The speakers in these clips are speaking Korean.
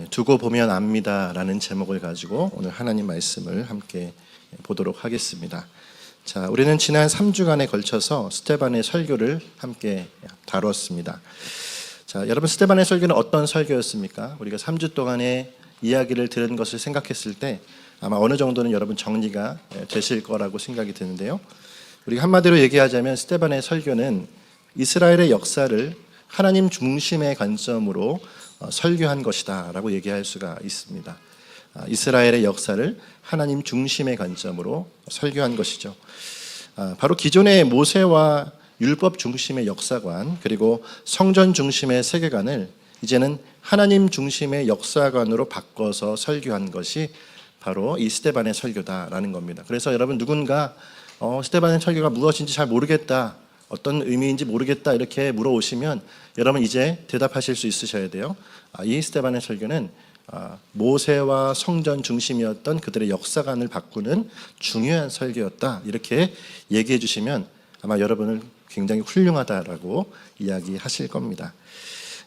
두고 보면 압니다라는 제목을 가지고 오늘 하나님 말씀을 함께 보도록 하겠습니다. 자, 우리는 지난 3주간에 걸쳐서 스데반의 설교를 함께 다루었습니다. 자, 여러분, 스데반의 설교는 어떤 설교였습니까? 우리가 3주 동안의 이야기를 들은 것을 생각했을 때 아마 어느 정도는 여러분 정리가 되실 거라고 생각이 드는데요. 우리가 한마디로 얘기하자면 스데반의 설교는 이스라엘의 역사를 하나님 중심의 관점으로 설교한 것이다 라고 얘기할 수가 있습니다. 이스라엘의 역사를 하나님 중심의 관점으로 설교한 것이죠. 바로 기존의 모세와 율법 중심의 역사관, 그리고 성전 중심의 세계관을 이제는 하나님 중심의 역사관으로 바꿔서 설교한 것이 바로 이 스데반의 설교다라는 겁니다. 그래서 여러분, 누군가 스데반의 설교가 무엇인지 잘 모르겠다, 어떤 의미인지 모르겠다 이렇게 물어오시면 여러분 이제 대답하실 수 있으셔야 돼요. 이 스데반의 설교는 모세와 성전 중심이었던 그들의 역사관을 바꾸는 중요한 설교였다, 이렇게 얘기해 주시면 아마 여러분을 굉장히 훌륭하다라고 이야기하실 겁니다.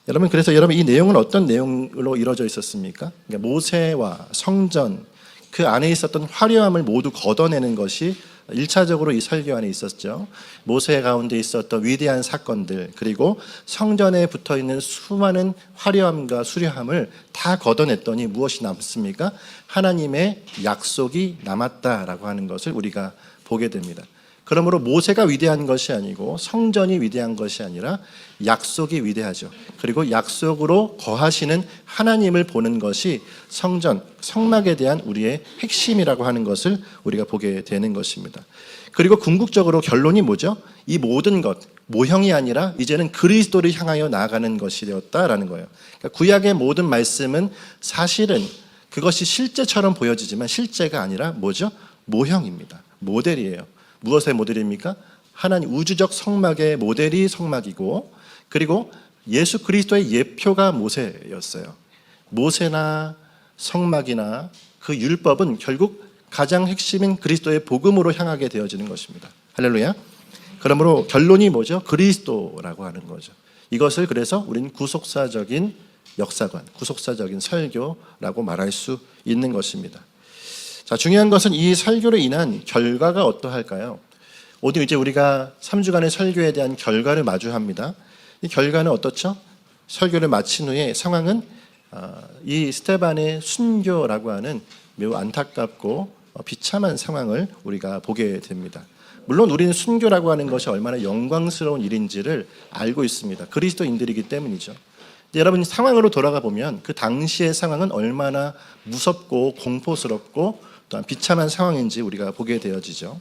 여러분, 그래서 여러분, 이 내용은 어떤 내용으로 이루어져 있었습니까? 그러니까 모세와 성전, 그 안에 있었던 화려함을 모두 걷어내는 것이 1차적으로 이 설교 안에 있었죠. 모세 가운데 있었던 위대한 사건들, 그리고 성전에 붙어있는 수많은 화려함과 수려함을 다 걷어냈더니 무엇이 남습니까? 하나님의 약속이 남았다라고 하는 것을 우리가 보게 됩니다. 그러므로 모세가 위대한 것이 아니고 성전이 위대한 것이 아니라 약속이 위대하죠. 그리고 약속으로 거하시는 하나님을 보는 것이 성전, 성막에 대한 우리의 핵심이라고 하는 것을 우리가 보게 되는 것입니다. 그리고 궁극적으로 결론이 뭐죠? 이 모든 것, 모형이 아니라 이제는 그리스도를 향하여 나아가는 것이 되었다라는 거예요. 그러니까 구약의 모든 말씀은 사실은 그것이 실제처럼 보여지지만 실제가 아니라 뭐죠? 모형입니다. 모델이에요. 무엇의 모델입니까? 하나님 우주적 성막의 모델이 성막이고, 그리고 예수 그리스도의 예표가 모세였어요. 모세나 성막이나 그 율법은 결국 가장 핵심인 그리스도의 복음으로 향하게 되어지는 것입니다. 할렐루야. 그러므로 결론이 뭐죠? 그리스도라고 하는 거죠. 이것을 그래서 우리는 구속사적인 역사관, 구속사적인 설교라고 말할 수 있는 것입니다. 자, 중요한 것은 이 설교로 인한 결과가 어떠할까요? 오늘 이제 우리가 3주간의 설교에 대한 결과를 마주합니다. 이 결과는 어떻죠? 설교를 마친 후에 상황은 이 스데반의 순교라고 하는 매우 안타깝고 비참한 상황을 우리가 보게 됩니다. 물론 우리는 순교라고 하는 것이 얼마나 영광스러운 일인지를 알고 있습니다. 그리스도인들이기 때문이죠. 여러분, 상황으로 돌아가 보면 그 당시의 상황은 얼마나 무섭고 공포스럽고 또한 비참한 상황인지 우리가 보게 되어지죠.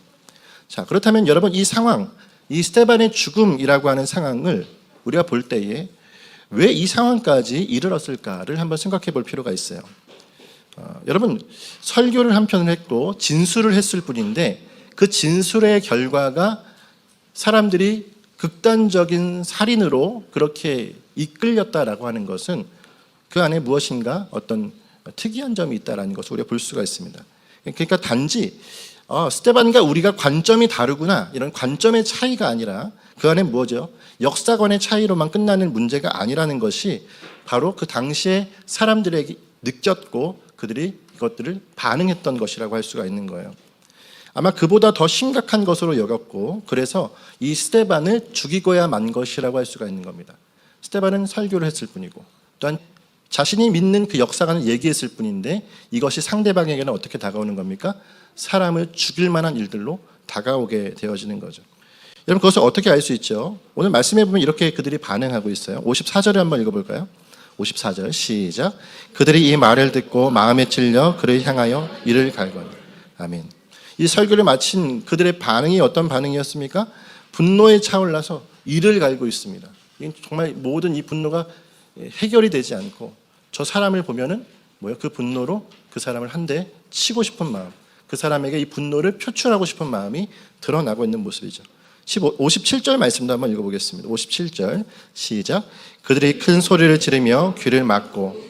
자, 그렇다면 여러분, 이 상황, 이 스데반의 죽음이라고 하는 상황을 우리가 볼 때에 왜 이 상황까지 이르렀을까를 한번 생각해 볼 필요가 있어요. 여러분, 설교를 한 편을 했고 진술을 했을 뿐인데 그 진술의 결과가 사람들이 극단적인 살인으로 그렇게 이끌렸다라고 하는 것은 그 안에 무엇인가 어떤 특이한 점이 있다라는 것을 우리가 볼 수가 있습니다. 그러니까 단지 스데반과 우리가 관점이 다르구나, 이런 관점의 차이가 아니라 그 안에 뭐죠? 역사관의 차이로만 끝나는 문제가 아니라는 것이 바로 그 당시에 사람들에게 느꼈고 그들이 이것들을 반응했던 것이라고 할 수가 있는 거예요. 아마 그보다 더 심각한 것으로 여겼고, 그래서 이 스데반을 죽이고야 만 것이라고 할 수가 있는 겁니다. 스데반은 설교를 했을 뿐이고 또한 자신이 믿는 그 역사관을 얘기했을 뿐인데 이것이 상대방에게는 어떻게 다가오는 겁니까? 사람을 죽일 만한 일들로 다가오게 되어지는 거죠. 여러분, 그것을 어떻게 알 수 있죠? 오늘 말씀해 보면 이렇게 그들이 반응하고 있어요. 54절을 한번 읽어볼까요? 54절 시작. 그들이 이 말을 듣고 마음에 찔려 그를 향하여 이를 갈거니. 아멘. 이 설교를 마친 그들의 반응이 어떤 반응이었습니까? 분노에 차올라서 이를 갈고 있습니다. 정말 모든 이 분노가 해결이 되지 않고 저 사람을 보면은 그 분노로 그 사람을 한 대 치고 싶은 마음, 그 사람에게 이 분노를 표출하고 싶은 마음이 드러나고 있는 모습이죠. 57절 말씀도 한번 읽어보겠습니다. 57절 시작. 그들이 큰 소리를 지르며 귀를 막고.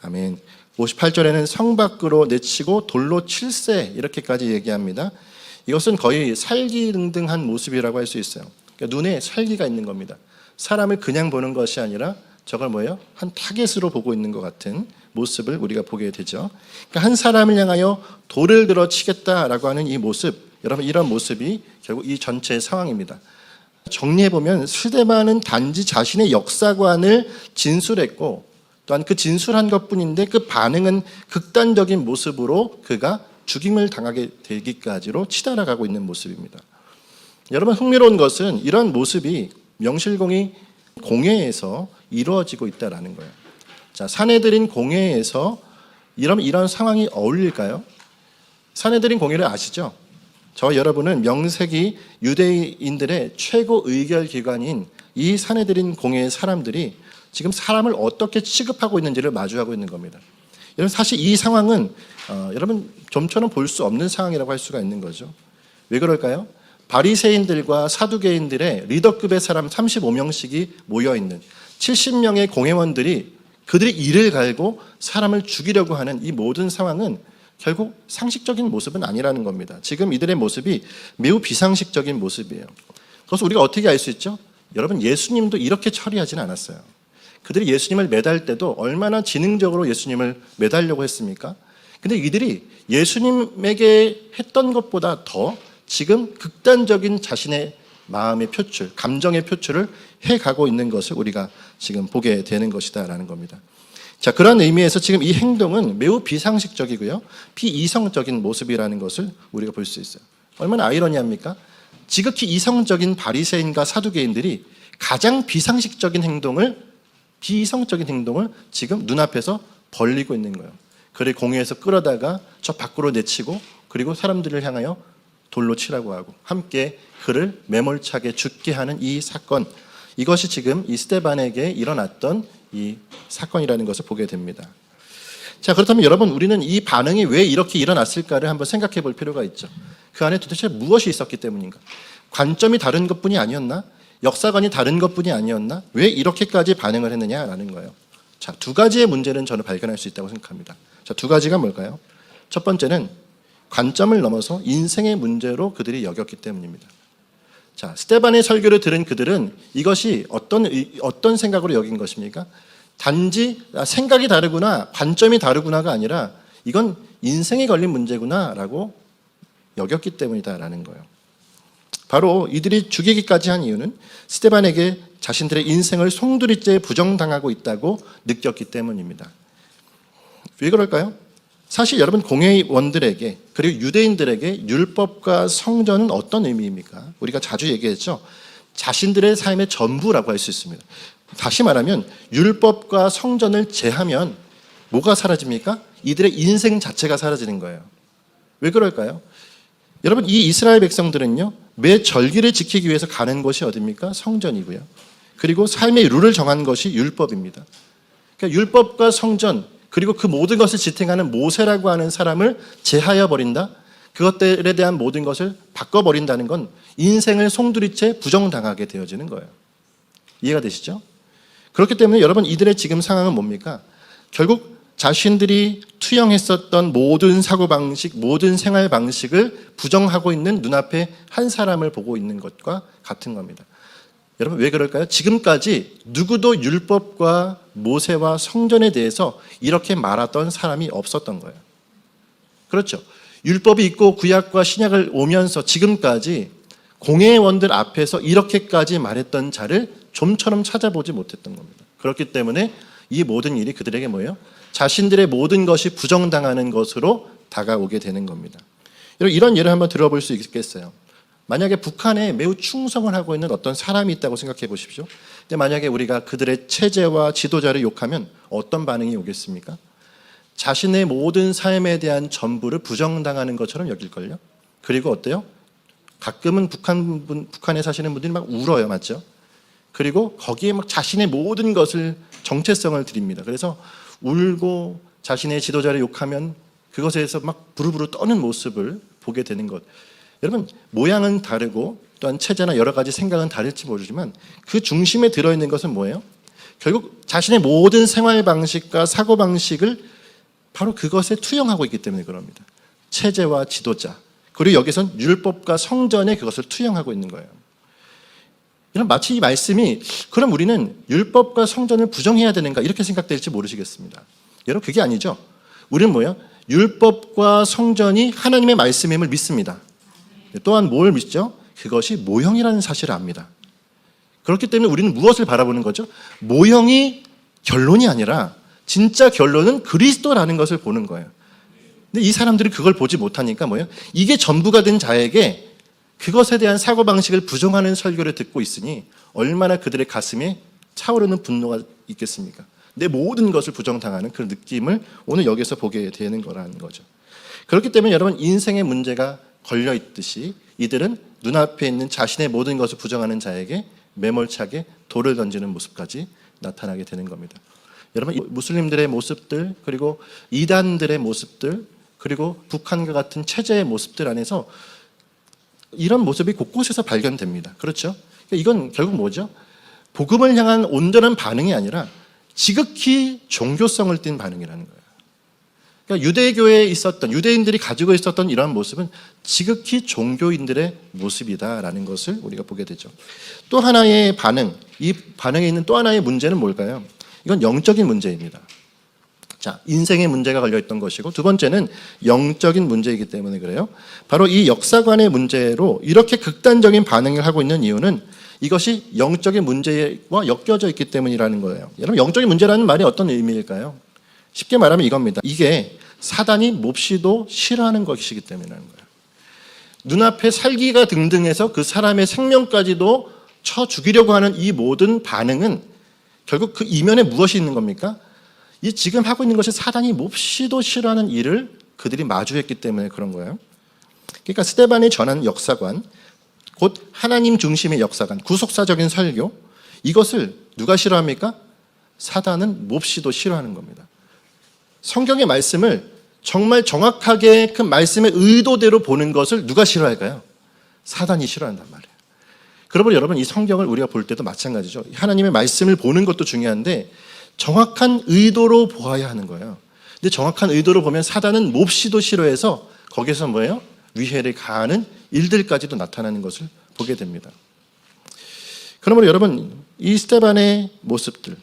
아멘. 58절에는 성 밖으로 내치고 돌로 칠세, 이렇게까지 얘기합니다. 이것은 거의 살기등등한 모습이라고 할 수 있어요. 그러니까 눈에 살기가 있는 겁니다. 사람을 그냥 보는 것이 아니라 저걸 뭐예요? 한 타겟으로 보고 있는 것 같은 모습을 우리가 보게 되죠. 그러니까 한 사람을 향하여 돌을 들어 치겠다라고 하는 이 모습, 여러분 이런 모습이 결국 이 전체의 상황입니다. 정리해보면 스데반은 단지 자신의 역사관을 진술했고 또한 그 진술한 것뿐인데 그 반응은 극단적인 모습으로 그가 죽임을 당하게 되기까지로 치달아가고 있는 모습입니다. 여러분 흥미로운 것은 이런 모습이 명실공히 공회에서 이루어지고 있다는 거예요. 자, 사내들인 공회에서 이런 상황이 어울릴까요? 사내들인 공회를 아시죠? 저와 여러분은 명색이 유대인들의 최고 의결 기관인 이 사내들인 공회의 사람들이 지금 사람을 어떻게 취급하고 있는지를 마주하고 있는 겁니다. 여러분 사실 이 상황은 여러분 좀처럼 볼 수 없는 상황이라고 할 수가 있는 거죠. 왜 그럴까요? 바리새인들과 사두개인들의 리더급의 사람 35명씩이 모여있는 70명의 공회원들이 그들이 이를 갈고 사람을 죽이려고 하는 이 모든 상황은 결국 상식적인 모습은 아니라는 겁니다. 지금 이들의 모습이 매우 비상식적인 모습이에요. 그래서 우리가 어떻게 알 수 있죠? 여러분 예수님도 이렇게 처리하지는 않았어요. 그들이 예수님을 매달 때도 얼마나 지능적으로 예수님을 매달려고 했습니까? 근데 이들이 예수님에게 했던 것보다 더 지금 극단적인 자신의 마음의 표출, 감정의 표출을 해가고 있는 것을 우리가 지금 보게 되는 것이다라는 겁니다. 자, 그런 의미에서 지금 이 행동은 매우 비상식적이고요, 비이성적인 모습이라는 것을 우리가 볼 수 있어요. 얼마나 아이러니합니까? 지극히 이성적인 바리새인과 사두개인들이 가장 비상식적인 행동을, 비이성적인 행동을 지금 눈앞에서 벌리고 있는 거예요. 그를 공회에서 끌어다가 저 밖으로 내치고 그리고 사람들을 향하여 돌로 치라고 하고 함께 그를 매몰차게 죽게 하는 이 사건, 이것이 지금 이 스데반에게 일어났던 이 사건이라는 것을 보게 됩니다. 자, 그렇다면 여러분 우리는 이 반응이 왜 이렇게 일어났을까를 한번 생각해 볼 필요가 있죠. 그 안에 도대체 무엇이 있었기 때문인가? 관점이 다른 것뿐이 아니었나? 역사관이 다른 것뿐이 아니었나? 왜 이렇게까지 반응을 했느냐라는 거예요. 자, 두 가지의 문제는 저는 발견할 수 있다고 생각합니다. 자, 두 가지가 뭘까요? 첫 번째는 관점을 넘어서 인생의 문제로 그들이 여겼기 때문입니다. 자, 스데반의 설교를 들은 그들은 이것이 어떤 생각으로 여긴 것입니까? 단지 생각이 다르구나, 관점이 다르구나가 아니라 이건 인생에 걸린 문제구나라고 여겼기 때문이다라는 거예요. 바로 이들이 죽이기까지 한 이유는 스데반에게 자신들의 인생을 송두리째 부정당하고 있다고 느꼈기 때문입니다. 왜 그럴까요? 사실 여러분 공회원들에게 그리고 유대인들에게 율법과 성전은 어떤 의미입니까? 우리가 자주 얘기했죠. 자신들의 삶의 전부라고 할 수 있습니다. 다시 말하면 율법과 성전을 제하면 뭐가 사라집니까? 이들의 인생 자체가 사라지는 거예요. 왜 그럴까요? 여러분 이 이스라엘 백성들은요, 매 절기를 지키기 위해서 가는 곳이 어디입니까? 성전이고요. 그리고 삶의 룰을 정한 것이 율법입니다. 그러니까 율법과 성전 그리고 그 모든 것을 지탱하는 모세라고 하는 사람을 제하여 버린다? 그것들에 대한 모든 것을 바꿔버린다는 건 인생을 송두리째 부정당하게 되어지는 거예요. 이해가 되시죠? 그렇기 때문에 여러분 이들의 지금 상황은 뭡니까? 결국 자신들이 투영했었던 모든 사고방식, 모든 생활 방식을 부정하고 있는 눈앞에 한 사람을 보고 있는 것과 같은 겁니다. 여러분 왜 그럴까요? 지금까지 누구도 율법과 모세와 성전에 대해서 이렇게 말하던 사람이 없었던 거예요. 그렇죠. 율법이 있고 구약과 신약을 오면서 지금까지 공회원들 앞에서 이렇게까지 말했던 자를 좀처럼 찾아보지 못했던 겁니다. 그렇기 때문에 이 모든 일이 그들에게 뭐예요? 자신들의 모든 것이 부정당하는 것으로 다가오게 되는 겁니다. 이런 예를 한번 들어볼 수 있겠어요. 만약에 북한에 매우 충성을 하고 있는 어떤 사람이 있다고 생각해 보십시오. 근데 만약에 우리가 그들의 체제와 지도자를 욕하면 어떤 반응이 오겠습니까? 자신의 모든 삶에 대한 전부를 부정당하는 것처럼 여길걸요. 그리고 어때요? 가끔은 북한에 사시는 분들이 막 울어요. 맞죠? 그리고 거기에 막 자신의 모든 것을 정체성을 드립니다. 그래서 울고 자신의 지도자를 욕하면 그것에서 막 부르부르 떠는 모습을 보게 되는 것. 여러분 모양은 다르고 또한 체제나 여러 가지 생각은 다를지 모르지만 그 중심에 들어있는 것은 뭐예요? 결국 자신의 모든 생활 방식과 사고 방식을 바로 그것에 투영하고 있기 때문에 그럽니다. 체제와 지도자, 그리고 여기선 율법과 성전에 그것을 투영하고 있는 거예요. 이런 마치 이 말씀이 그럼 우리는 율법과 성전을 부정해야 되는가 이렇게 생각될지 모르시겠습니다. 여러분 그게 아니죠. 우리는 뭐예요? 율법과 성전이 하나님의 말씀임을 믿습니다. 또한 뭘 믿죠? 그것이 모형이라는 사실을 압니다. 그렇기 때문에 우리는 무엇을 바라보는 거죠? 모형이 결론이 아니라 진짜 결론은 그리스도라는 것을 보는 거예요. 근데 이 사람들이 그걸 보지 못하니까 뭐예요? 이게 전부가 된 자에게 그것에 대한 사고방식을 부정하는 설교를 듣고 있으니 얼마나 그들의 가슴에 차오르는 분노가 있겠습니까? 내 모든 것을 부정당하는 그런 느낌을 오늘 여기서 보게 되는 거라는 거죠. 그렇기 때문에 여러분 인생의 문제가 걸려있듯이 이들은 눈앞에 있는 자신의 모든 것을 부정하는 자에게 매몰차게 돌을 던지는 모습까지 나타나게 되는 겁니다. 여러분 무슬림들의 모습들 그리고 이단들의 모습들 그리고 북한과 같은 체제의 모습들 안에서 이런 모습이 곳곳에서 발견됩니다. 그렇죠? 이건 결국 뭐죠? 복음을 향한 온전한 반응이 아니라 지극히 종교성을 띤 반응이라는 거예요. 그러니까 유대교에 있었던 유대인들이 가지고 있었던 이러한 모습은 지극히 종교인들의 모습이다라는 것을 우리가 보게 되죠. 또 하나의 반응, 이 반응에 있는 또 하나의 문제는 뭘까요? 이건 영적인 문제입니다. 자, 인생의 문제가 걸려있던 것이고 두 번째는 영적인 문제이기 때문에 그래요. 바로 이 역사관의 문제로 이렇게 극단적인 반응을 하고 있는 이유는 이것이 영적인 문제와 엮여져 있기 때문이라는 거예요. 여러분 영적인 문제라는 말이 어떤 의미일까요? 쉽게 말하면 이겁니다. 이게 사단이 몹시도 싫어하는 것이기 때문이라는 거예요. 눈앞에 살기가 등등해서 그 사람의 생명까지도 쳐 죽이려고 하는 이 모든 반응은 결국 그 이면에 무엇이 있는 겁니까? 이 지금 하고 있는 것이 사단이 몹시도 싫어하는 일을 그들이 마주했기 때문에 그런 거예요. 그러니까 스데반이 전한 역사관, 곧 하나님 중심의 역사관, 구속사적인 설교, 이것을 누가 싫어합니까? 사단은 몹시도 싫어하는 겁니다. 성경의 말씀을 정말 정확하게 그 말씀의 의도대로 보는 것을 누가 싫어할까요? 사단이 싫어한단 말이에요. 그러므로 여러분 이 성경을 우리가 볼 때도 마찬가지죠. 하나님의 말씀을 보는 것도 중요한데 정확한 의도로 보아야 하는 거예요. 근데 정확한 의도로 보면 사단은 몹시도 싫어해서 거기서 뭐예요? 위해를 가하는 일들까지도 나타나는 것을 보게 됩니다. 그러므로 여러분 이 스데반의 모습들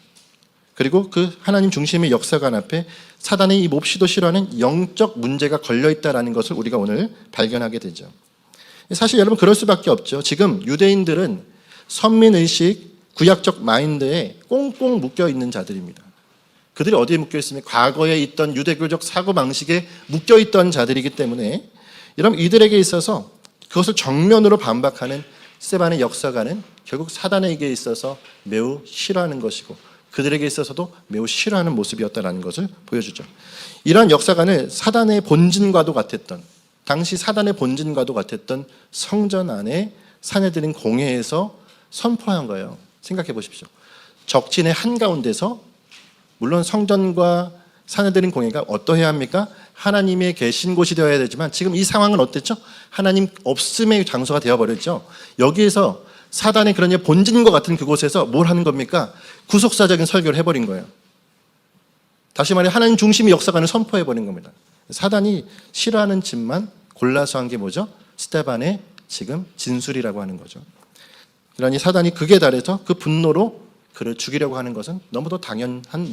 그리고 그 하나님 중심의 역사관 앞에 사단이 이 몹시도 싫어하는 영적 문제가 걸려있다는 것을 우리가 오늘 발견하게 되죠. 사실 여러분 그럴 수밖에 없죠. 지금 유대인들은 선민의식, 구약적 마인드에 꽁꽁 묶여있는 자들입니다. 그들이 어디에 묶여있습니까? 과거에 있던 유대교적 사고방식에 묶여있던 자들이기 때문에 여러분 이들에게 있어서 그것을 정면으로 반박하는 스데반의 역사관은 결국 사단에게 있어서 매우 싫어하는 것이고 그들에게 있어서도 매우 싫어하는 모습이었다는 것을 보여주죠. 이러한 역사관을 사단의 본진과도 같았던 당시 사단의 본진과도 같았던 성전 안에 사내들인 공회에서 선포한 거예요. 생각해 보십시오. 적진의 한가운데서 물론 성전과 사내들인 공회가 어떠해야 합니까? 하나님의 계신 곳이 되어야 되지만 지금 이 상황은 어땠죠? 하나님 없음의 장소가 되어버렸죠. 여기에서 사단의 그런 본진과 같은 그곳에서 뭘 하는 겁니까? 구속사적인 설교를 해버린 거예요. 다시 말해 하나님 중심의 역사관을 선포해버린 겁니다. 사단이 싫어하는 짓만 골라서 한 게 뭐죠? 스데반의 지금 진술이라고 하는 거죠. 그러니 사단이 극에 달해서 그 분노로 그를 죽이려고 하는 것은 너무도 당연한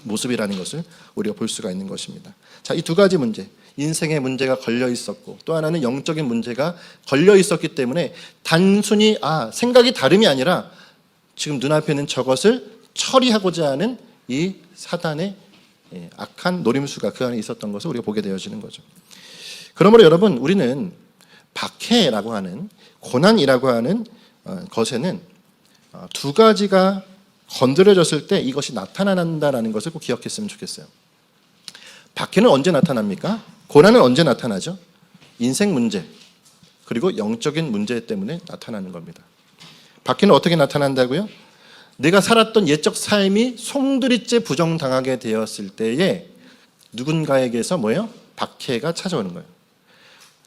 모습이라는 것을 우리가 볼 수가 있는 것입니다. 자, 이 두 가지 문제, 인생의 문제가 걸려 있었고 또 하나는 영적인 문제가 걸려 있었기 때문에 단순히 생각이 다름이 아니라 지금 눈앞에 있는 저것을 처리하고자 하는 이 사단의 악한 노림수가 그 안에 있었던 것을 우리가 보게 되어지는 거죠. 그러므로 여러분 우리는 박해라고 하는 고난이라고 하는 것에는 두 가지가 건드려졌을 때 이것이 나타난다는 것을 꼭 기억했으면 좋겠어요. 박해는 언제 나타납니까? 고난은 언제 나타나죠? 인생 문제 그리고 영적인 문제 때문에 나타나는 겁니다. 박해는 어떻게 나타난다고요? 내가 살았던 옛적 삶이 송두리째 부정당하게 되었을 때에 누군가에게서 뭐예요? 박해가 찾아오는 거예요.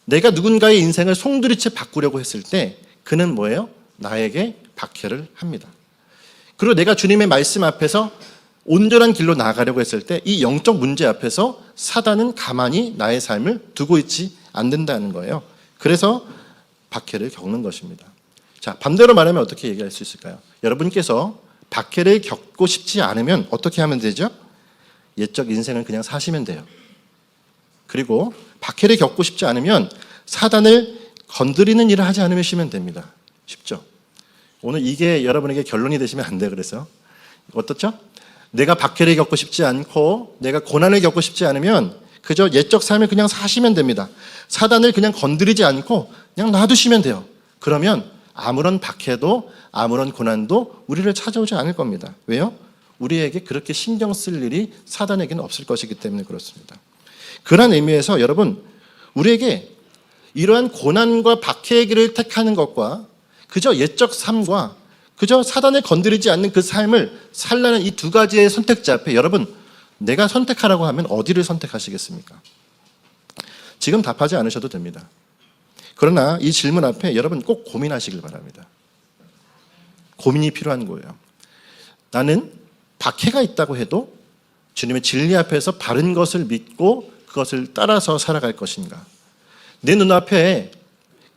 내가 누군가의 인생을 송두리째 바꾸려고 했을 때 그는 뭐예요? 나에게 박해를 합니다. 그리고 내가 주님의 말씀 앞에서 온전한 길로 나아가려고 했을 때 이 영적 문제 앞에서 사단은 가만히 나의 삶을 두고 있지 않는다는 거예요. 그래서 박해를 겪는 것입니다. 자, 반대로 말하면 어떻게 얘기할 수 있을까요? 여러분께서 박해를 겪고 싶지 않으면 어떻게 하면 되죠? 옛적 인생을 그냥 사시면 돼요. 그리고 박해를 겪고 싶지 않으면 사단을 건드리는 일을 하지 않으시면 됩니다. 쉽죠? 오늘 이게 여러분에게 결론이 되시면 안 돼요. 그래서 어떻죠? 내가 박해를 겪고 싶지 않고 내가 고난을 겪고 싶지 않으면 그저 옛적 삶을 그냥 사시면 됩니다. 사단을 그냥 건드리지 않고 그냥 놔두시면 돼요. 그러면 아무런 박해도 아무런 고난도 우리를 찾아오지 않을 겁니다. 왜요? 우리에게 그렇게 신경 쓸 일이 사단에게는 없을 것이기 때문에 그렇습니다. 그런 의미에서 여러분, 우리에게 이러한 고난과 박해의 길을 택하는 것과 그저 옛적 삶과 그저 사단을 건드리지 않는 그 삶을 살라는 이 두 가지의 선택지 앞에 여러분, 내가 선택하라고 하면 어디를 선택하시겠습니까? 지금 답하지 않으셔도 됩니다. 그러나 이 질문 앞에 여러분 꼭 고민하시길 바랍니다. 고민이 필요한 거예요. 나는 박해가 있다고 해도 주님의 진리 앞에서 바른 것을 믿고 그것을 따라서 살아갈 것인가? 내 눈앞에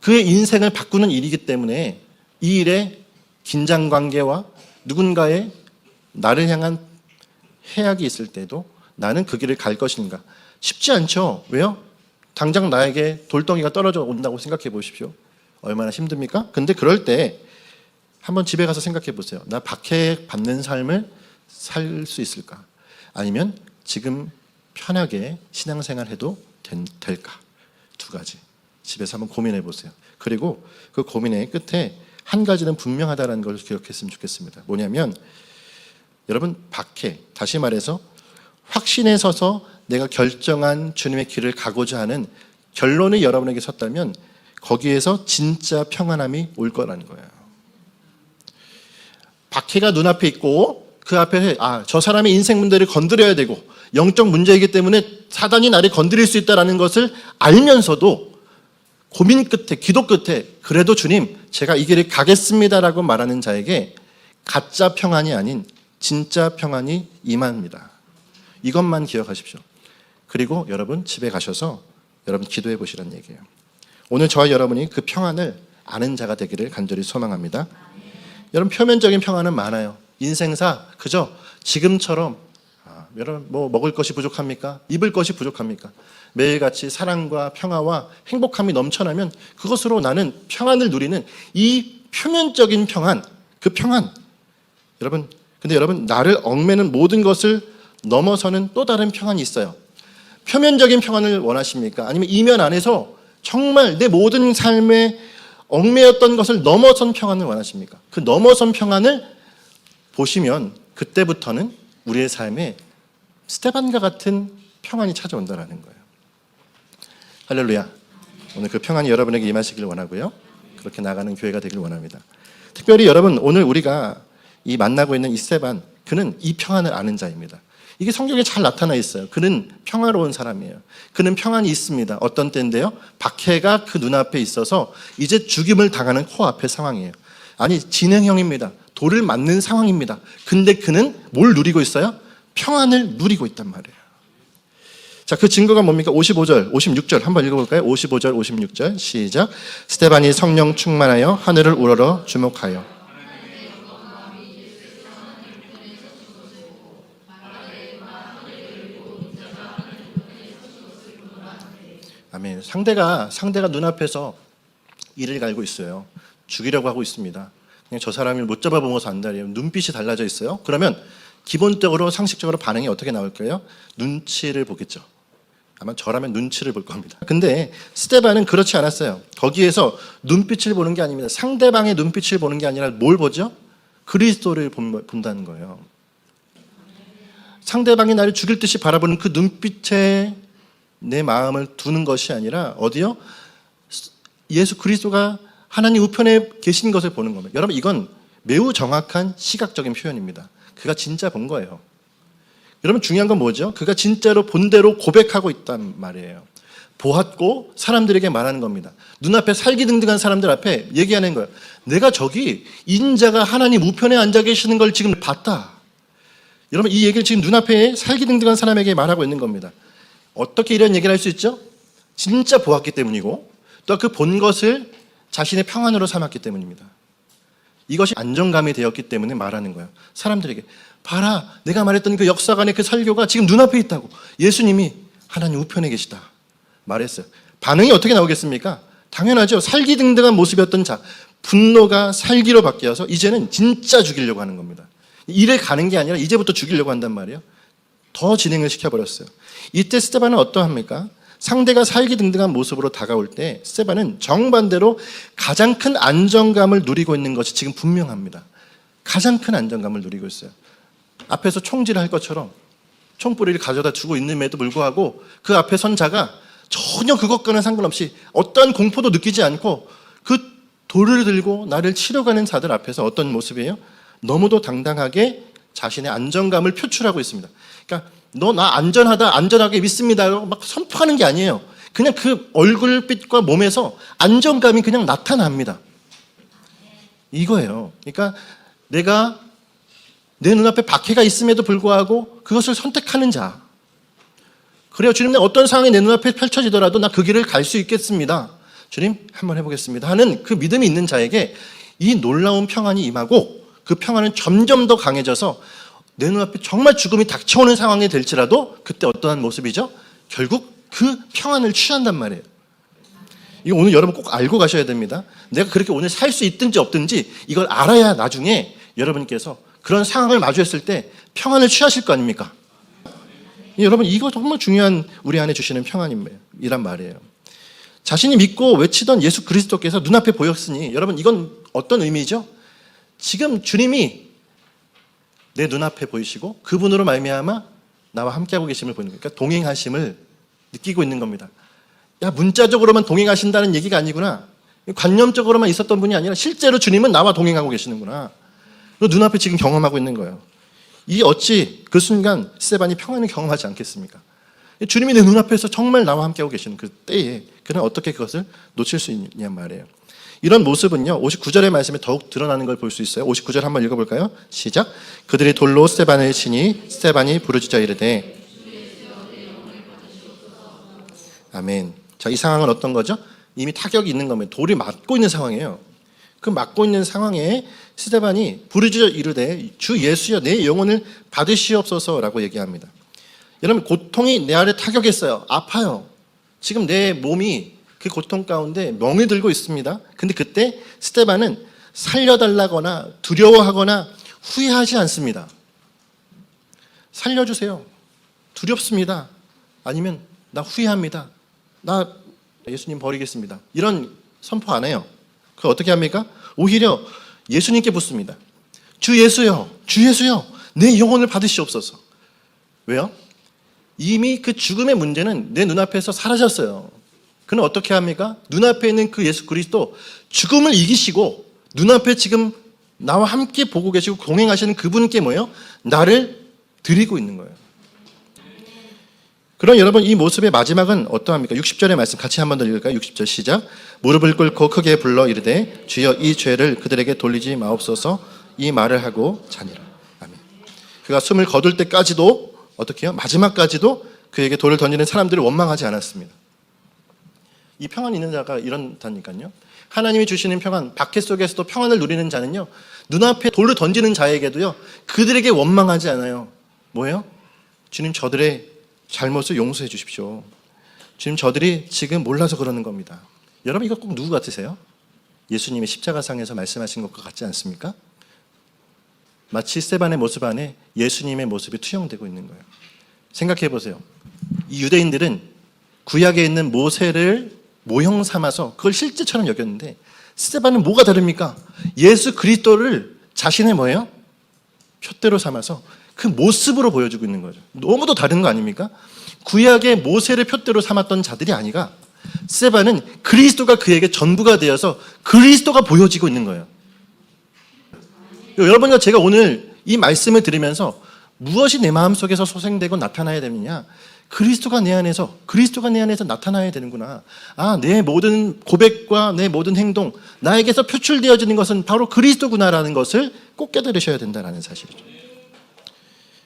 그의 인생을 바꾸는 일이기 때문에 이 일에 긴장관계와 누군가의 나를 향한 해악이 있을 때도 나는 그 길을 갈 것인가? 쉽지 않죠. 왜요? 당장 나에게 돌덩이가 떨어져 온다고 생각해 보십시오. 얼마나 힘듭니까? 근데 그럴 때 한번 집에 가서 생각해 보세요. 나 박해 받는 삶을 살 수 있을까? 아니면 지금 편하게 신앙생활 해도 될까? 두 가지. 집에서 한번 고민해 보세요. 그리고 그 고민의 끝에 한 가지는 분명하다는 걸 기억했으면 좋겠습니다. 뭐냐면 여러분, 박해, 다시 말해서 확신에 서서 내가 결정한 주님의 길을 가고자 하는 결론이 여러분에게 섰다면 거기에서 진짜 평안함이 올 거라는 거예요. 박해가 눈앞에 있고 그 앞에 저 사람의 인생 문제를 건드려야 되고 영적 문제이기 때문에 사단이 나를 건드릴 수 있다는 것을 알면서도 고민 끝에, 기도 끝에 그래도 주님, 제가 이 길을 가겠습니다라고 말하는 자에게 가짜 평안이 아닌 진짜 평안이 임합니다. 이것만 기억하십시오. 그리고 여러분 집에 가셔서 여러분 기도해 보시라는 얘기예요. 오늘 저와 여러분이 그 평안을 아는 자가 되기를 간절히 소망합니다. 여러분, 표면적인 평안은 많아요. 인생사 그저 지금처럼 여러분 뭐 먹을 것이 부족합니까? 입을 것이 부족합니까? 매일같이 사랑과 평화와 행복함이 넘쳐나면 그것으로 나는 평안을 누리는 이 표면적인 평안, 그 평안. 여러분, 근데 여러분, 나를 얽매는 모든 것을 넘어서는 또 다른 평안이 있어요. 표면적인 평안을 원하십니까? 아니면 이면 안에서 정말 내 모든 삶에 얽매였던 것을 넘어선 평안을 원하십니까? 그 넘어선 평안을 보시면 그때부터는 우리의 삶에 스테반과 같은 평안이 찾아온다는 거예요. 할렐루야. 오늘 그 평안이 여러분에게 임하시길 원하고요. 그렇게 나가는 교회가 되길 원합니다. 특별히 여러분, 오늘 우리가 이 만나고 있는 이 스테반, 그는 이 평안을 아는 자입니다. 이게 성경에 잘 나타나 있어요. 그는 평화로운 사람이에요. 그는 평안이 있습니다. 어떤 때인데요? 박해가 그 눈앞에 있어서 이제 죽임을 당하는 코앞의 상황이에요. 아니, 진행형입니다. 돌을 맞는 상황입니다. 근데 그는 뭘 누리고 있어요? 평안을 누리고 있단 말이에요. 자, 그 증거가 뭡니까? 55절, 56절 한번 읽어볼까요? 55절, 56절 시작. 스테반이 성령 충만하여 하늘을 우러러 주목하여 아멘. 상대가 눈앞에서 이를 갈고 있어요. 죽이려고 하고 있습니다. 그냥 저 사람을 못 잡아보면서 안달이에요. 눈빛이 달라져 있어요. 그러면 기본적으로 상식적으로 반응이 어떻게 나올까요? 눈치를 보겠죠. 아마 저라면 눈치를 볼 겁니다. 근데 스테반은 그렇지 않았어요. 거기에서 눈빛을 보는 게 아닙니다. 상대방의 눈빛을 보는 게 아니라 뭘 보죠? 그리스도를 본다는 거예요. 상대방이 나를 죽일 듯이 바라보는 그 눈빛에 내 마음을 두는 것이 아니라 어디요? 예수 그리스도가 하나님 우편에 계신 것을 보는 겁니다. 여러분, 이건 매우 정확한 시각적인 표현입니다. 그가 진짜 본 거예요. 여러분, 중요한 건 뭐죠? 그가 진짜로 본 대로 고백하고 있단 말이에요. 보았고 사람들에게 말하는 겁니다. 눈앞에 살기등등한 사람들 앞에 얘기하는 거예요. 내가 저기 인자가 하나님 우편에 앉아 계시는 걸 지금 봤다. 여러분, 이 얘기를 지금 눈앞에 살기등등한 사람에게 말하고 있는 겁니다. 어떻게 이런 얘기를 할 수 있죠? 진짜 보았기 때문이고 또 그 본 것을 자신의 평안으로 삼았기 때문입니다. 이것이 안정감이 되었기 때문에 말하는 거예요. 사람들에게 봐라, 내가 말했던 그 역사관의 그 설교가 지금 눈앞에 있다고. 예수님이 하나님 우편에 계시다 말했어요. 반응이 어떻게 나오겠습니까? 당연하죠. 살기등등한 모습이었던 자, 분노가 살기로 바뀌어서 이제는 진짜 죽이려고 하는 겁니다. 일에 가는 게 아니라 이제부터 죽이려고 한단 말이에요. 더 진행을 시켜버렸어요. 이때 스데반은 어떠합니까? 상대가 살기등등한 모습으로 다가올 때 스데반은 정반대로 가장 큰 안정감을 누리고 있는 것이 지금 분명합니다. 가장 큰 안정감을 누리고 있어요. 앞에서 총질을 할 것처럼 총뿌리를 가져다 주고 있음에도 불구하고 그 앞에 선 자가 전혀 그것과는 상관없이 어떠한 공포도 느끼지 않고 그 돌을 들고 나를 치러 가는 자들 앞에서 어떤 모습이에요? 너무도 당당하게 자신의 안정감을 표출하고 있습니다. 그러니까 너 나 안전하다, 안전하게 믿습니다 막 선포하는 게 아니에요. 그냥 그 얼굴빛과 몸에서 안정감이 그냥 나타납니다. 이거예요. 그러니까 내가 내 눈앞에 박해가 있음에도 불구하고 그것을 선택하는 자. 그래요. 주님, 어떤 상황이 내 눈앞에 펼쳐지더라도 나 그 길을 갈 수 있겠습니다. 주님, 한번 해보겠습니다 하는 그 믿음이 있는 자에게 이 놀라운 평안이 임하고 그 평안은 점점 더 강해져서 내 눈앞에 정말 죽음이 닥쳐오는 상황이 될지라도 그때 어떠한 모습이죠? 결국 그 평안을 취한단 말이에요. 이거 오늘 여러분 꼭 알고 가셔야 됩니다. 내가 그렇게 오늘 살 수 있든지 없든지 이걸 알아야 나중에 여러분께서 그런 상황을 마주했을 때 평안을 취하실 거 아닙니까? 여러분, 이거 정말 중요한 우리 안에 주시는 평안이란 말이에요. 자신이 믿고 외치던 예수 그리스도께서 눈앞에 보였으니 여러분, 이건 어떤 의미죠? 지금 주님이 내 눈앞에 보이시고 그분으로 말미암아 나와 함께하고 계심을 보이는 거예요. 그러니까 동행하심을 느끼고 있는 겁니다. 야, 문자적으로만 동행하신다는 얘기가 아니구나. 관념적으로만 있었던 분이 아니라 실제로 주님은 나와 동행하고 계시는구나. 눈앞에 지금 경험하고 있는 거예요. 이 어찌 그 순간 스데반이 평안을 경험하지 않겠습니까? 주님이 내 눈앞에서 정말 나와 함께하고 계시는 그 때에 그는 어떻게 그것을 놓칠 수 있냐 말이에요. 이런 모습은요 59절의 말씀에 더욱 드러나는 걸 볼 수 있어요. 59절 한번 읽어볼까요? 시작. 그들이 돌로 스데반을 치니 스데반이 부르짖어 이르되. 아멘. 자, 이 상황은 어떤 거죠? 이미 타격이 있는 겁니다. 돌이 맞고 있는 상황이에요. 그 맞고 있는 상황에 스데반이 부르짖어 이르되 주 예수여 내 영혼을 받으시옵소서라고 얘기합니다. 여러분, 고통이 내 아래 타격했어요. 아파요. 지금 내 몸이 그 고통 가운데 멍이 들고 있습니다. 근데 그때 스데반은 살려달라거나 두려워하거나 후회하지 않습니다. 살려주세요. 두렵습니다. 아니면 나 후회합니다. 나 예수님 버리겠습니다. 이런 선포 안 해요. 그걸 어떻게 합니까? 오히려 예수님께 묻습니다. 주 예수여, 주 예수여, 내 영혼을 받으시옵소서. 왜요? 이미 그 죽음의 문제는 내 눈앞에서 사라졌어요. 그는 어떻게 합니까? 눈앞에 있는 그 예수 그리스도 죽음을 이기시고 눈앞에 지금 나와 함께 보고 계시고 동행하시는 그분께 뭐예요? 나를 드리고 있는 거예요. 그럼 여러분, 이 모습의 마지막은 어떠합니까? 60절의 말씀 같이 한번 더 읽을까요? 60절 시작. 무릎을 꿇고 크게 불러 이르되 주여 이 죄를 그들에게 돌리지 마옵소서. 이 말을 하고 자니라. 아멘. 그가 숨을 거둘 때까지도 어떻게 해요? 마지막까지도 그에게 돌을 던지는 사람들을 원망하지 않았습니다. 이 평안 있는 자가 이런다니까요. 하나님이 주시는 평안, 박해 속에서도 평안을 누리는 자는요, 눈앞에 돌을 던지는 자에게도요, 그들에게 원망하지 않아요. 뭐예요? 주님, 저들의 잘못을 용서해 주십시오. 주님, 저들이 지금 몰라서 그러는 겁니다. 여러분, 이거 꼭 누구 같으세요? 예수님이 십자가상에서 말씀하신 것과 같지 않습니까? 마치 스데반의 모습 안에 예수님의 모습이 투영되고 있는 거예요. 생각해 보세요. 이 유대인들은 구약에 있는 모세를 모형 삼아서 그걸 실제처럼 여겼는데 스데반은 뭐가 다릅니까? 예수 그리스도를 자신의 뭐예요? 표대로 삼아서 그 모습으로 보여주고 있는 거죠. 너무도 다른 거 아닙니까? 구약의 모세를 표대로 삼았던 자들이 아니라 스데반은 그리스도가 그에게 전부가 되어서 그리스도가 보여지고 있는 거예요. 여러분과 제가 오늘 이 말씀을 들으면서 무엇이 내 마음속에서 소생되고 나타나야 되느냐? 그리스도가 내 안에서 나타나야 되는구나. 아, 내 모든 고백과 내 모든 행동, 나에게서 표출되어지는 것은 바로 그리스도구나라는 것을 꼭 깨달으셔야 된다는 사실이죠.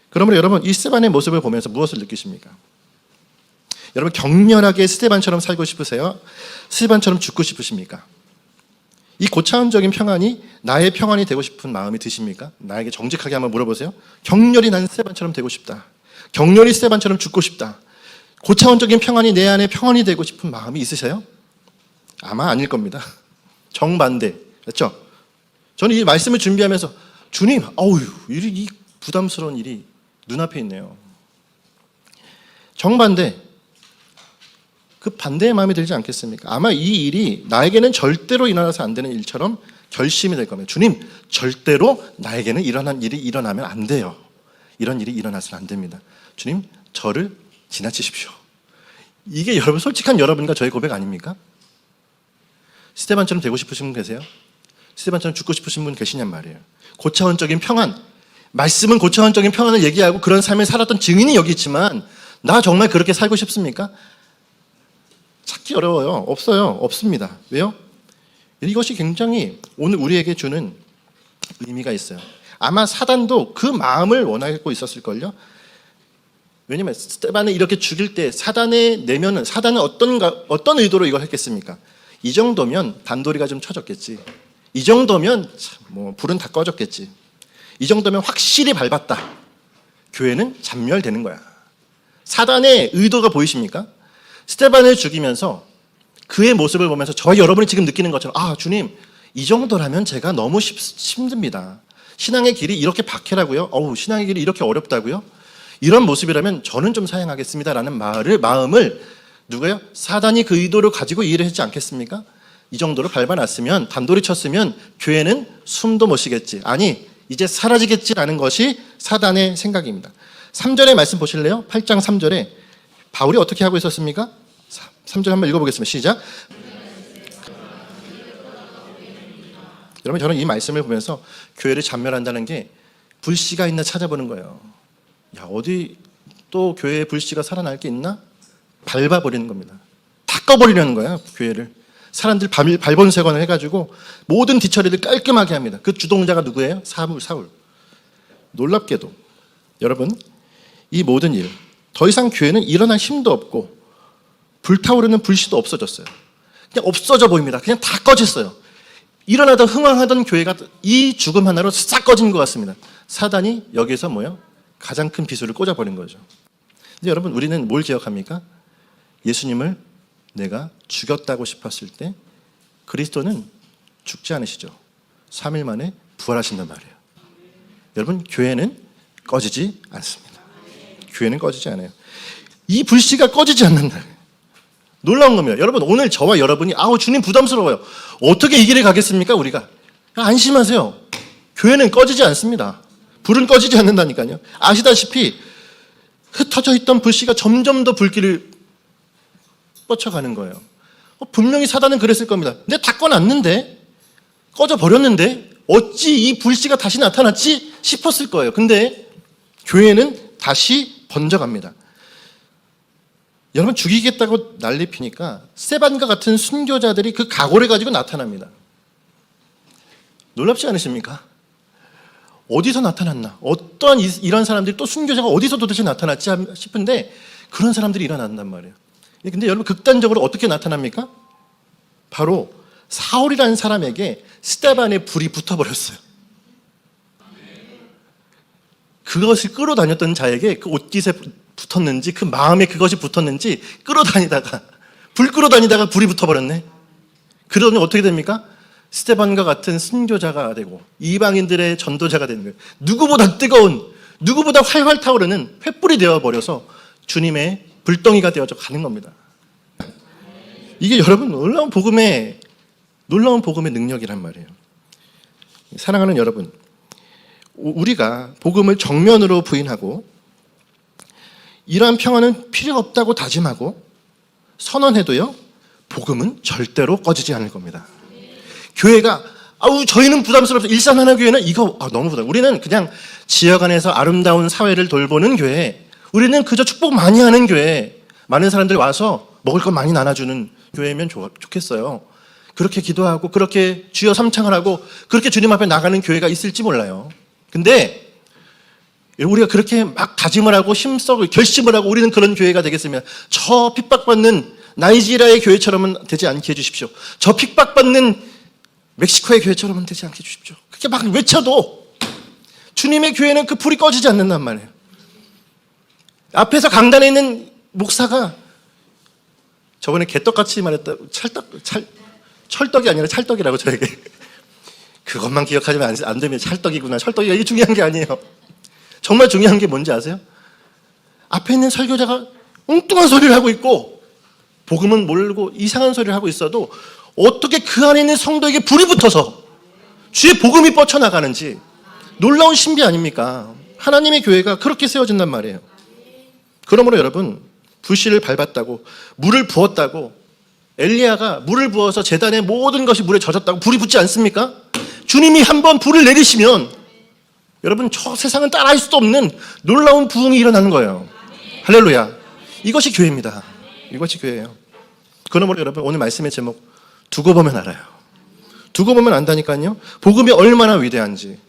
그러므로 여러분, 이 스데반의 모습을 보면서 무엇을 느끼십니까? 여러분, 격렬하게 스데반처럼 살고 싶으세요? 스데반처럼 죽고 싶으십니까? 이 고차원적인 평안이 나의 평안이 되고 싶은 마음이 드십니까? 나에게 정직하게 한번 물어보세요. 격렬히 나는 스테반처럼 되고 싶다. 격렬히 스테반처럼 죽고 싶다. 고차원적인 평안이 내 안에 평안이 되고 싶은 마음이 있으세요? 아마 아닐 겁니다. 정반대. 맞죠? 저는 이 말씀을 준비하면서 주님, 이 부담스러운 일이 눈앞에 있네요. 정반대. 그 반대의 마음이 들지 않겠습니까? 아마 이 일이 나에게는 절대로 일어나서 안 되는 일처럼 결심이 될 겁니다. 주님, 절대로 나에게는 일어난 일이 일어나면 안 돼요. 이런 일이 일어나서는 안 됩니다. 주님, 저를 지나치십시오. 이게 여러분, 솔직한 여러분과 저의 고백 아닙니까? 스테반처럼 되고 싶으신 분 계세요? 스테반처럼 죽고 싶으신 분 계시냔 말이에요. 고차원적인 평안, 말씀은 고차원적인 평안을 얘기하고 그런 삶을 살았던 증인이 여기 있지만 나 정말 그렇게 살고 싶습니까? 찾기 어려워요. 없어요. 없습니다. 왜요? 이것이 굉장히 오늘 우리에게 주는 의미가 있어요. 아마 사단도 그 마음을 원하고 있었을걸요. 왜냐면 스테반을 이렇게 죽일 때 사단의 내면은, 사단은 어떤 의도로 이걸 했겠습니까? 이 정도면 단도리가 좀 쳐졌겠지. 이 정도면 불은 다 꺼졌겠지. 이 정도면 확실히 밟았다. 교회는 잔멸되는 거야. 사단의 의도가 보이십니까? 스테반을 죽이면서 그의 모습을 보면서 저와 여러분이 지금 느끼는 것처럼 주님, 이 정도라면 제가 너무 힘듭니다. 신앙의 길이 이렇게 박해라고요? 신앙의 길이 이렇게 어렵다고요? 이런 모습이라면 저는 좀 사양하겠습니다라는 마음을 누가요? 사단이 그 의도를 가지고 일을 했지 않겠습니까? 이 정도로 밟아놨으면, 단도리 쳤으면 교회는 숨도 못 쉬겠지. 아니, 이제 사라지겠지라는 것이 사단의 생각입니다. 3절의 말씀 보실래요? 8장 3절에 바울이 어떻게 하고 있었습니까? 3절 한번 읽어보겠습니다. 시작. 여러분, 저는 이 말씀을 보면서 교회를 잔멸한다는 게 불씨가 있나 찾아보는 거예요. 어디 또 교회에 불씨가 살아날 게 있나? 밟아버리는 겁니다. 다 꺼버리려는 거야, 교회를. 사람들 발본색원을 해가지고 모든 뒤처리를 깔끔하게 합니다. 그 주동자가 누구예요? 사울. 놀랍게도 여러분, 이 모든 일, 더 이상 교회는 일어날 힘도 없고 불타오르는 불씨도 없어졌어요. 그냥 없어져 보입니다. 그냥 다 꺼졌어요. 일어나다 흥황하던 교회가 이 죽음 하나로 싹 꺼진 것 같습니다. 사단이 여기서 가장 큰 비수를 꽂아버린 거죠. 근데 여러분, 우리는 뭘 기억합니까? 예수님을 내가 죽였다고 싶었을 때 그리스도는 죽지 않으시죠. 3일 만에 부활하신단 말이에요. 여러분, 교회는 꺼지지 않습니다. 교회는 꺼지지 않아요. 이 불씨가 꺼지지 않는다. 놀라운 겁니다. 여러분, 오늘 저와 여러분이 주님 부담스러워요. 어떻게 이 길을 가겠습니까? 우리가 안심하세요. 교회는 꺼지지 않습니다. 불은 꺼지지 않는다니까요. 아시다시피 흩어져 있던 불씨가 점점 더 불길을 뻗쳐가는 거예요. 분명히 사단은 그랬을 겁니다. 근데 다 꺼놨는데, 꺼져버렸는데 어찌 이 불씨가 다시 나타났지 싶었을 거예요. 근데 교회는 다시 번져갑니다. 여러분, 죽이겠다고 난리 피니까 스테반과 같은 순교자들이 그 각오를 가지고 나타납니다. 놀랍지 않으십니까? 어디서 나타났나? 어떠한 이런 사람들이, 또 순교자가 어디서 도대체 나타났지 싶은데 그런 사람들이 일어난단 말이에요. 근데 여러분, 극단적으로 어떻게 나타납니까? 바로 사울이라는 사람에게 스테반의 불이 붙어버렸어요. 그것을 끌어다녔던 자에게 그 옷깃에 붙었는지, 그 마음에 그것이 붙었는지 불 끌어다니다가 불이 붙어버렸네. 그러면 어떻게 됩니까? 스테반과 같은 순교자가 되고 이방인들의 전도자가 되는 거예요. 누구보다 뜨거운, 누구보다 활활 타오르는 횃불이 되어버려서 주님의 불덩이가 되어져 가는 겁니다. 이게 여러분, 놀라운 복음의 능력이란 말이에요. 사랑하는 여러분, 우리가 복음을 정면으로 부인하고 이러한 평화는 필요 없다고 다짐하고 선언해도요, 복음은 절대로 꺼지지 않을 겁니다. 교회가 저희는 부담스럽다. 일산 하나교회는 이거 너무 부담. 우리는 그냥 지역 안에서 아름다운 사회를 돌보는 교회, 우리는 그저 축복 많이 하는 교회, 많은 사람들이 와서 먹을 것 많이 나눠주는 교회면 좋겠어요. 그렇게 기도하고 그렇게 주여 삼창을 하고 그렇게 주님 앞에 나가는 교회가 있을지 몰라요. 근데 우리가 그렇게 막 다짐을 하고 힘써 결심을 하고 우리는 그런 교회가 되겠으면 저 핍박받는 나이지리아의 교회처럼은 되지 않게 해주십시오. 저 핍박받는 멕시코의 교회처럼은 되지 않게 해주십시오. 그렇게 막 외쳐도 주님의 교회는 그 불이 꺼지지 않는단 말이에요. 앞에서 강단에 있는 목사가 저번에 개떡같이 말했다. 철떡이 아니라 찰떡이라고 저에게. 그것만 기억하지면 안 되면 찰떡이구나. 철떡이가 이게 중요한 게 아니에요. 정말 중요한 게 뭔지 아세요? 앞에 있는 설교자가 엉뚱한 소리를 하고 있고 복음은 모르고 이상한 소리를 하고 있어도 어떻게 그 안에 있는 성도에게 불이 붙어서 주의 복음이 뻗쳐나가는지 놀라운 신비 아닙니까? 하나님의 교회가 그렇게 세워진단 말이에요. 그러므로 여러분, 불씨를 밟았다고, 물을 부었다고, 엘리야가 물을 부어서 제단의 모든 것이 물에 젖었다고 불이 붙지 않습니까? 주님이 한번 불을 내리시면 여러분, 저 세상은 따라할 수도 없는 놀라운 부흥이 일어나는 거예요. 할렐루야. 이것이 교회입니다. 이것이 교회예요. 그러므로 여러분, 오늘 말씀의 제목, 두고 보면 알아요. 두고 보면 안다니까요. 복음이 얼마나 위대한지,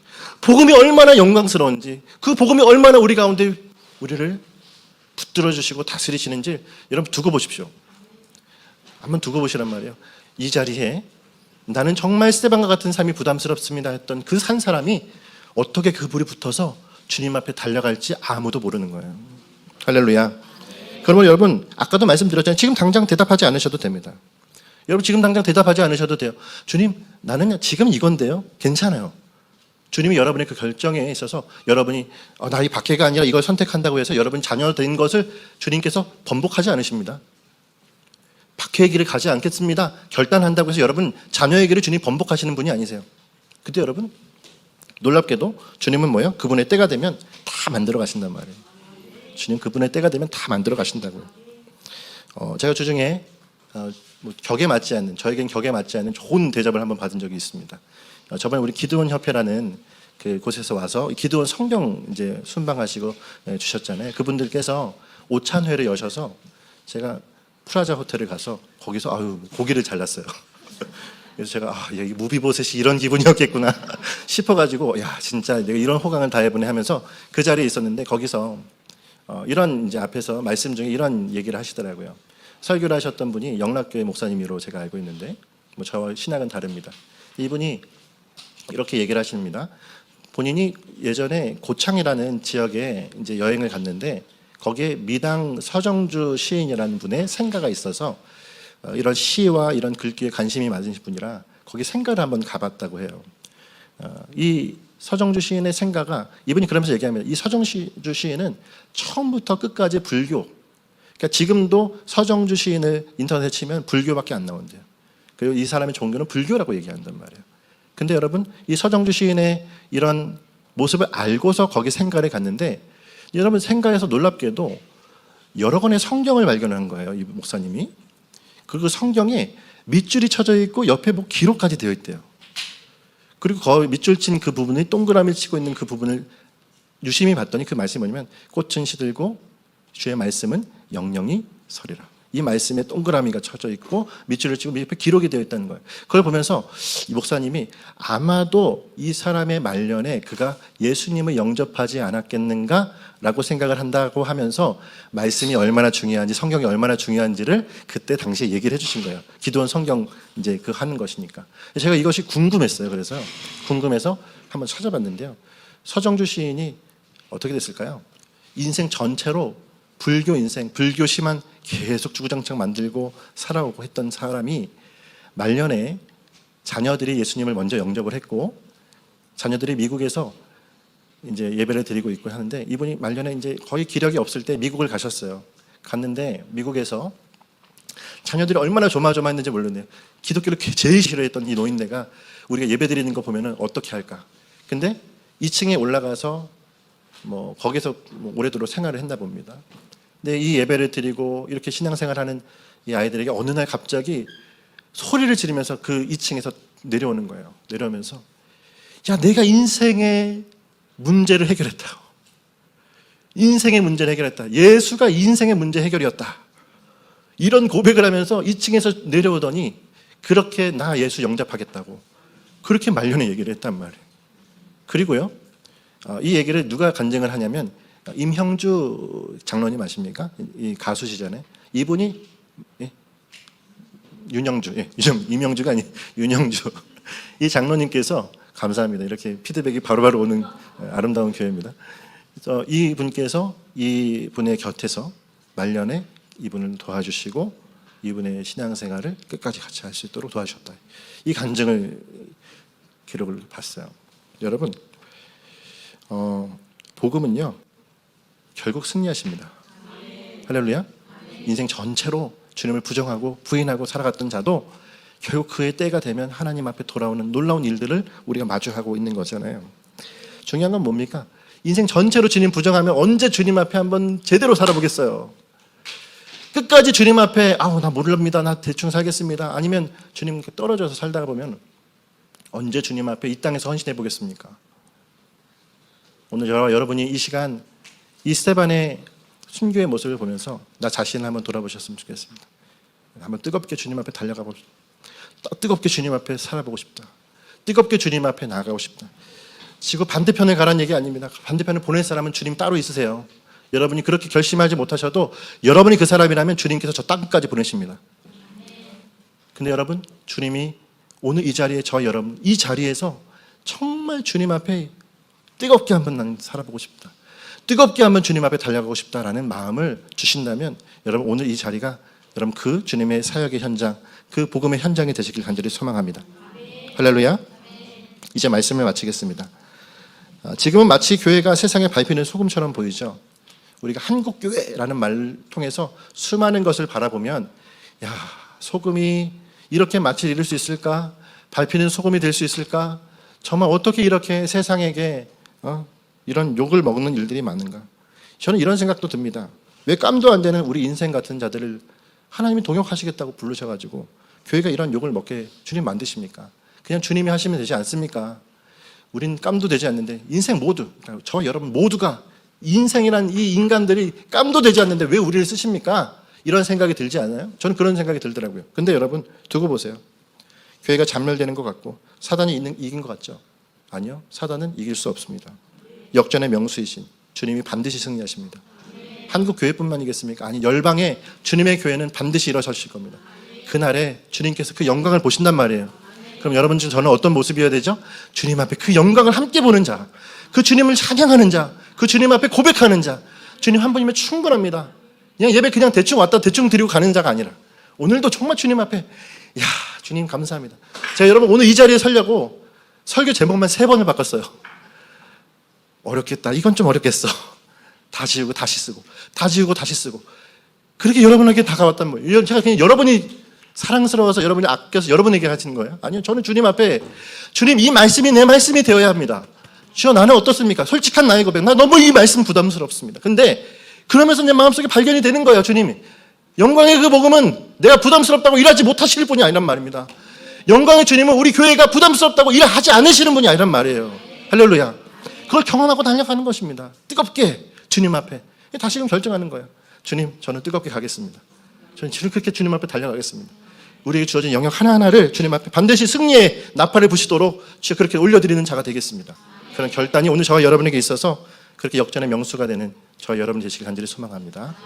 복음이 얼마나 영광스러운지, 그 복음이 얼마나 우리 가운데 우리를 붙들어 주시고 다스리시는지 여러분 두고 보십시오. 한번 두고 보시란 말이에요. 이 자리에 나는 정말 스데반과 같은 삶이 부담스럽습니다 했던 그 한 사람이 어떻게 그 불이 붙어서 주님 앞에 달려갈지 아무도 모르는 거예요. 할렐루야. 그러면 여러분, 아까도 말씀드렸잖아요. 지금 당장 대답하지 않으셔도 됩니다. 여러분, 지금 당장 대답하지 않으셔도 돼요. 주님, 나는 지금 이건데요. 괜찮아요. 주님이 여러분의 그 결정에 있어서 여러분이 나이 박해가 아니라 이걸 선택한다고 해서 여러분이 자녀 된 것을 주님께서 번복하지 않으십니다. 박해의 길을 가지 않겠습니다. 결단한다고 해서 여러분 자녀의 길을 주님 번복하시는 분이 아니세요. 그때 여러분, 놀랍게도 주님은 뭐예요? 그분의 때가 되면 다 만들어 가신단 말이에요. 주님 그분의 때가 되면 다 만들어 가신다고요. 제가 주중에 격에 맞지 않는, 저에겐 격에 맞지 않는 좋은 대접을 한번 받은 적이 있습니다. 저번에 우리 기드온 협회라는 그 곳에서 와서 기드온 성경 이제 순방하시고 주셨잖아요. 그분들께서 오찬회를 여셔서 제가 프라자 호텔을 가서 거기서 고기를 잘랐어요. 그래서 제가 여기 무비보셋이 이런 기분이었겠구나 싶어가지고 진짜 내가 이런 호강을 다 해보네 하면서 그 자리에 있었는데 거기서 이런 이제 앞에서 말씀 중에 이런 얘기를 하시더라고요. 설교를 하셨던 분이 영락교회 목사님으로 제가 알고 있는데 저와 신학은 다릅니다. 이분이 이렇게 얘기를 하십니다. 본인이 예전에 고창이라는 지역에 이제 여행을 갔는데 거기에 미당 서정주 시인이라는 분의 생가가 있어서 이런 시와 이런 글귀에 관심이 많으신 분이라 거기 생가를 한번 가봤다고 해요. 이 서정주 시인의 생가가, 이분이 그러면서 얘기합니다. 이 서정주 시인은 처음부터 끝까지 불교, 그러니까 지금도 서정주 시인을 인터넷에 치면 불교밖에 안 나온대요. 그리고 이 사람의 종교는 불교라고 얘기한단 말이에요. 근데 여러분, 이 서정주 시인의 이런 모습을 알고서 거기 생가를 갔는데 여러분, 생가에서 놀랍게도 여러 권의 성경을 발견한 거예요. 이 목사님이. 그리고 성경에 밑줄이 쳐져 있고 옆에 기록까지 되어 있대요. 그리고 거기 밑줄 친 그 부분이 동그라미 치고 있는 그 부분을 유심히 봤더니 그 말씀이 뭐냐면 꽃은 시들고 주의 말씀은 영영이 서리라. 이 말씀에 동그라미가 쳐져 있고 밑줄을 치고 옆에 기록이 되어 있다는 거예요. 그걸 보면서 이 목사님이 아마도 이 사람의 말년에 그가 예수님을 영접하지 않았겠는가 라고 생각을 한다고 하면서 말씀이 얼마나 중요한지, 성경이 얼마나 중요한지를 그때 당시에 얘기를 해주신 거예요. 기도원 성경 이제 그 하는 것이니까. 제가 이것이 궁금했어요. 그래서 궁금해서 한번 찾아봤는데요. 서정주 시인이 어떻게 됐을까요? 인생 전체로 불교 인생, 불교심만 계속 주구장창 만들고 살아오고 했던 사람이 말년에 자녀들이 예수님을 먼저 영접을 했고 자녀들이 미국에서 이제 예배를 드리고 있고 하는데 이분이 말년에 이제 거의 기력이 없을 때 미국을 가셨어요. 갔는데 미국에서 자녀들이 얼마나 조마조마했는지 모르는데 기독교를 제일 싫어했던 이 노인네가 우리가 예배 드리는 거 보면은 어떻게 할까? 근데 2층에 올라가서 거기서 오래도록 생활을 했나 봅니다. 근데 이 예배를 드리고 이렇게 신앙생활하는 이 아이들에게 어느 날 갑자기 소리를 지르면서 그 2층에서 내려오는 거예요. 내려오면서 내가 인생의 문제를 해결했다고. 인생의 문제를 해결했다. 예수가 인생의 문제 해결이었다. 이런 고백을 하면서 2층에서 내려오더니 그렇게 나 예수 영접하겠다고 그렇게 말년에 얘기를 했단 말이에요. 그리고요, 이 얘기를 누가 간증을 하냐면 임형주 장로님 아십니까? 이 가수시잖아요. 이분이 윤영주, 임형주가 아니 윤영주. 이 장로님께서 감사합니다. 이렇게 피드백이 바로바로 오는 아름다운 교회입니다. 그래서 이 분께서 이 분의 곁에서 말년에 이분을 도와주시고 이분의 신앙생활을 끝까지 같이 할 수 있도록 도와주셨다. 이 간증을 기록을 봤어요. 여러분, 복음은요 결국 승리하십니다. 할렐루야. 인생 전체로 주님을 부정하고 부인하고 살아갔던 자도 결국 그의 때가 되면 하나님 앞에 돌아오는 놀라운 일들을 우리가 마주하고 있는 거잖아요. 중요한 건 뭡니까? 인생 전체로 주님 부정하면 언제 주님 앞에 한번 제대로 살아보겠어요. 끝까지 주님 앞에 나 모릅니다, 나 대충 살겠습니다, 아니면 주님 떨어져서 살다가 보면 언제 주님 앞에 이 땅에서 헌신해 보겠습니까? 오늘 여러분이 이 시간 이 스테반의 순교의 모습을 보면서 나 자신을 한번 돌아보셨으면 좋겠습니다. 한번 뜨겁게 주님 앞에 달려가고 싶다. 뜨겁게 주님 앞에 살아보고 싶다. 뜨겁게 주님 앞에 나아가고 싶다. 지구 반대편에 가라는 얘기 아닙니다. 반대편에 보낼 사람은 주님 따로 있으세요. 여러분이 그렇게 결심하지 못하셔도 여러분이 그 사람이라면 주님께서 저 땅까지 보내십니다. 근데 여러분, 주님이 오늘 이 자리에 여러분 이 자리에서 정말 주님 앞에 뜨겁게 한번 난 살아보고 싶다, 뜨겁게 한번 주님 앞에 달려가고 싶다라는 마음을 주신다면 여러분 오늘 이 자리가 여러분 그 주님의 사역의 현장, 그 복음의 현장이 되시길 간절히 소망합니다. 할렐루야. 이제 말씀을 마치겠습니다. 지금은 마치 교회가 세상에 밟히는 소금처럼 보이죠. 우리가 한국교회라는 말을 통해서 수많은 것을 바라보면 소금이 이렇게 맛을 잃을 수 있을까? 밟히는 소금이 될 수 있을까? 정말 어떻게 이렇게 세상에게 이런 욕을 먹는 일들이 많은가? 저는 이런 생각도 듭니다. 왜 깜도 안 되는 우리 인생 같은 자들을 하나님이 동역하시겠다고 부르셔가지고 교회가 이런 욕을 먹게 주님 만드십니까? 그냥 주님이 하시면 되지 않습니까? 우린 깜도 되지 않는데 인생 모두, 저 여러분 모두가 인생이란 이 인간들이 깜도 되지 않는데 왜 우리를 쓰십니까? 이런 생각이 들지 않아요? 저는 그런 생각이 들더라고요. 근데 여러분 두고 보세요. 교회가 잔멸되는 것 같고 사단이 이긴 것 같죠? 아니요. 사단은 이길 수 없습니다. 역전의 명수이신 주님이 반드시 승리하십니다. 한국 교회뿐만이겠습니까? 아니, 열방의 주님의 교회는 반드시 일어서실 겁니다. 그날에 주님께서 그 영광을 보신단 말이에요. 그럼 여러분 중 저는 어떤 모습이어야 되죠? 주님 앞에 그 영광을 함께 보는 자, 그 주님을 찬양하는 자, 그 주님 앞에 고백하는 자. 주님 한 분이면 충분합니다. 그냥 예배 그냥 대충 왔다 대충 드리고 가는 자가 아니라 오늘도 정말 주님 앞에 주님 감사합니다. 제가 여러분 오늘 이 자리에 서려고 설교 제목만 3번을 바꿨어요. 어렵겠다, 이건 좀 어렵겠어, 다 지우고 다시 쓰고, 다 지우고 다시 쓰고, 그렇게 여러분에게 다가왔단 말이에요. 제가 그냥 여러분이 사랑스러워서 여러분이 아껴서 여러분에게 하시는 거예요? 아니요. 저는 주님 앞에 주님 이 말씀이 내 말씀이 되어야 합니다. 주여 나는 어떻습니까? 솔직한 나의 고백, 나 너무 이 말씀 부담스럽습니다. 근데 그러면서 내 마음속에 발견이 되는 거예요. 주님이 영광의 그 복음은 내가 부담스럽다고 일하지 못하실 분이 아니란 말입니다. 영광의 주님은 우리 교회가 부담스럽다고 일하지 않으시는 분이 아니란 말이에요. 할렐루야. 그걸 경험하고 달려가는 것입니다. 뜨겁게 주님 앞에 다시금 결정하는 거예요. 주님, 저는 뜨겁게 가겠습니다. 저는 그렇게 주님 앞에 달려가겠습니다. 우리에게 주어진 영역 하나하나를 주님 앞에 반드시 승리의 나팔을 부시도록 그렇게 올려드리는 자가 되겠습니다. 그런 결단이 오늘 저와 여러분에게 있어서 그렇게 역전의 명수가 되는 저와 여러분 되시길 간절히 소망합니다.